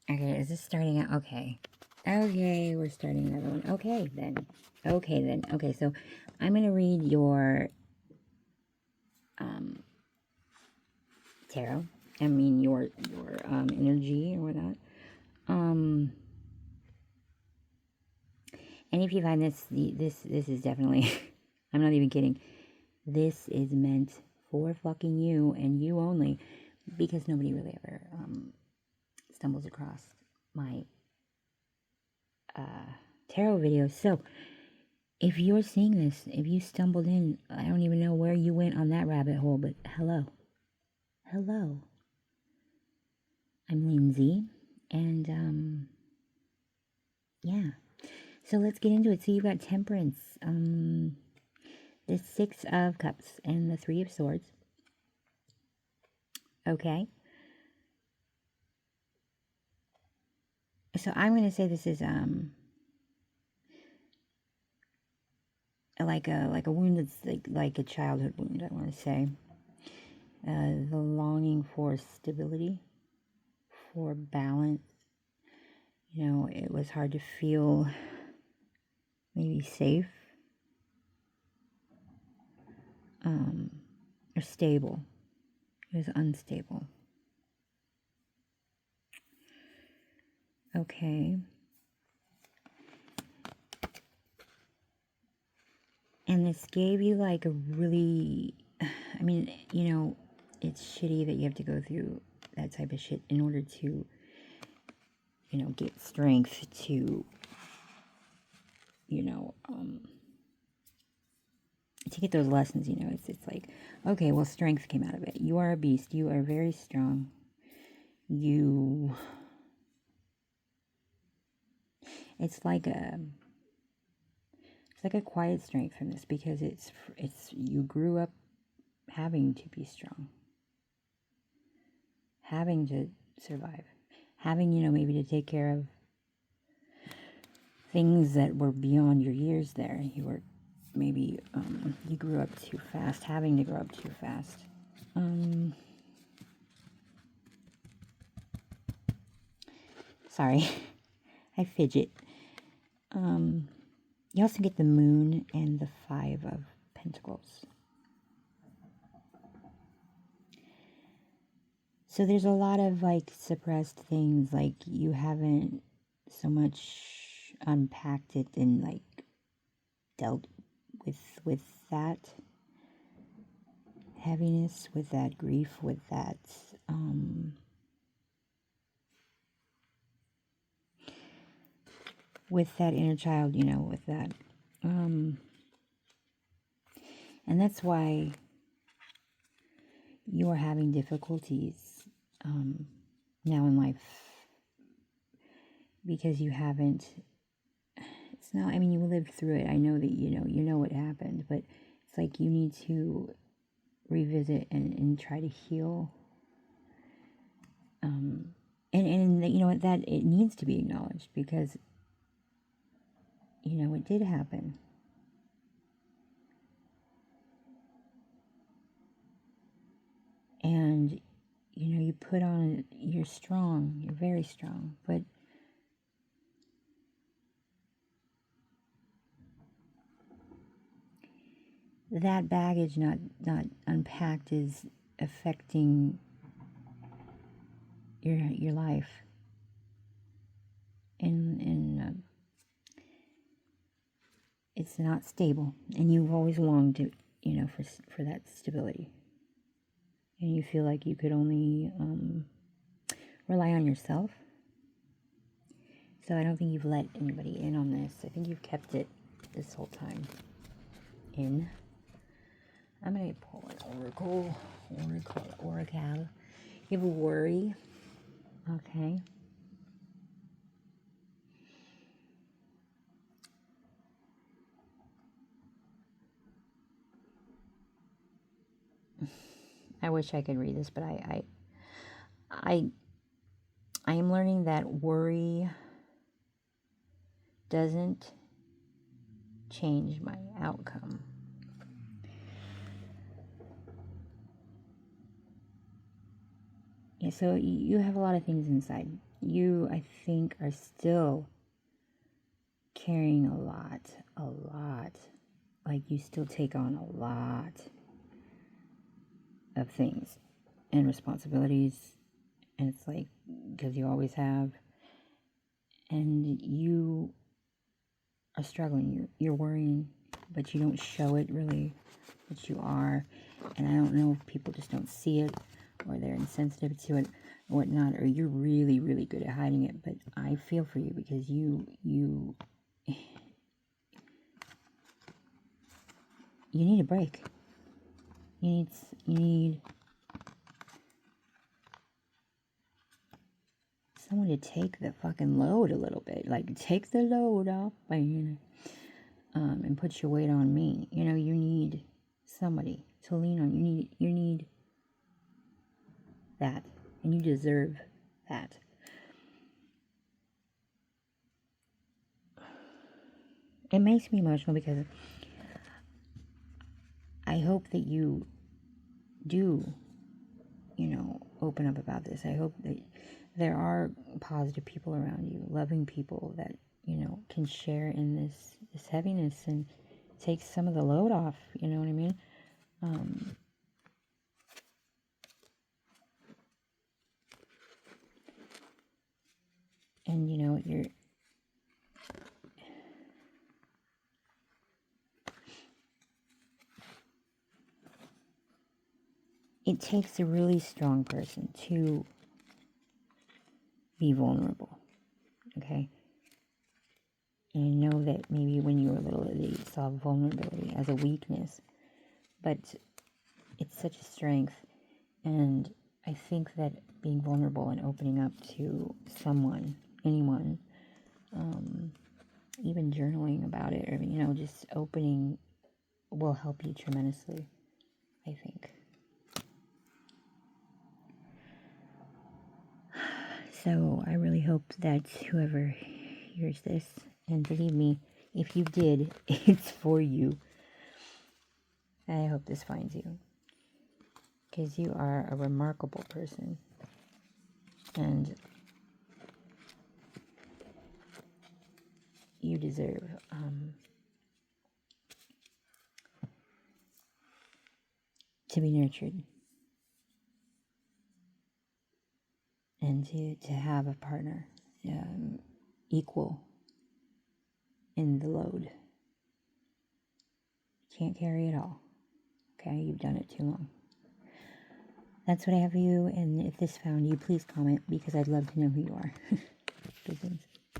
Okay, is this starting out? Okay. Okay, we're starting another one. Okay, then. Okay, then. Okay, so I'm going to read your tarot. I mean, your energy or whatnot. And if you find this is definitely, I'm not even kidding. This is meant for fucking you and you only, because nobody really ever stumbles across my tarot videos. So if you're seeing this, if you stumbled in, I don't even know where you went on that rabbit hole, but hello. Hello. I'm Lindsay, and yeah. So let's get into it. So you've got Temperance, the Six of Cups, and the Three of Swords. Okay. So I'm going to say this is like a wound that's like a childhood wound, I want to say. The longing for stability, for balance. You know, it was hard to feel maybe safe or stable. It was unstable. Okay. And this gave you like a really, I mean, you know, it's shitty that you have to go through that type of shit in order to, you know, get strength to, you know, to get those lessons, you know. It's like, okay, well, strength came out of it. You are a beast. You are very strong. It's like a quiet strength from this, because it's you grew up having to be strong, having to survive, having, you know, maybe to take care of things that were beyond your years there. You were maybe, you grew up too fast, having to grow up too fast. Sorry, I fidget. You also get the Moon and the Five of Pentacles. So there's a lot of like suppressed things, like you haven't so much unpacked it and like dealt with that heaviness, with that grief, with that inner child, you know, with that. And that's why you are having difficulties now in life, because you haven't, it's not, I mean, you lived through it. I know that, you know what happened, but it's like you need to revisit and try to heal. And you know what, that it needs to be acknowledged, because, you know, it did happen. And, you know, you put on, you're strong, you're very strong, but that baggage not unpacked is affecting your life, and it's not stable, and you've always longed to, you know, for that stability, and you feel like you could only rely on yourself. So I don't think you've let anybody in on this. I think you've kept it this whole time in. I'm going to pull an oracle. You have a worry. Okay. I wish I could read this, but I am learning that worry doesn't change my outcome. Yeah, so you have a lot of things inside. you, I think, are still carrying a lot. Like, you still take on a lot of things and responsibilities, and it's like, because you always have, and you are struggling, you're worrying, but you don't show it really, but you are. And I don't know if people just don't see it, or they're insensitive to it, or whatnot, or you're really, really good at hiding it. But I feel for you, because you need a break. You need someone to take the fucking load a little bit. Like, take the load off, and put your weight on me. You know, you need somebody to lean on. You need that, and you deserve that. It makes me emotional because I hope that you do, open up about this. I hope that there are positive people around you, loving people that, can share in this heaviness and take some of the load off, you know what I mean? And, it takes a really strong person to be vulnerable, okay? And I know that maybe when you were little, you saw vulnerability as a weakness, but it's such a strength. And I think that being vulnerable and opening up to someone, anyone, even journaling about it, or, just opening will help you tremendously, I think. So I really hope that whoever hears this, and believe me, if you did, it's for you. I hope this finds you, because you are a remarkable person, and you deserve to be nurtured, and to have a partner equal in the load. You can't carry it all. Okay, you've done it too long. That's what I have for you, and if this found you, please comment, because I'd love to know who you are.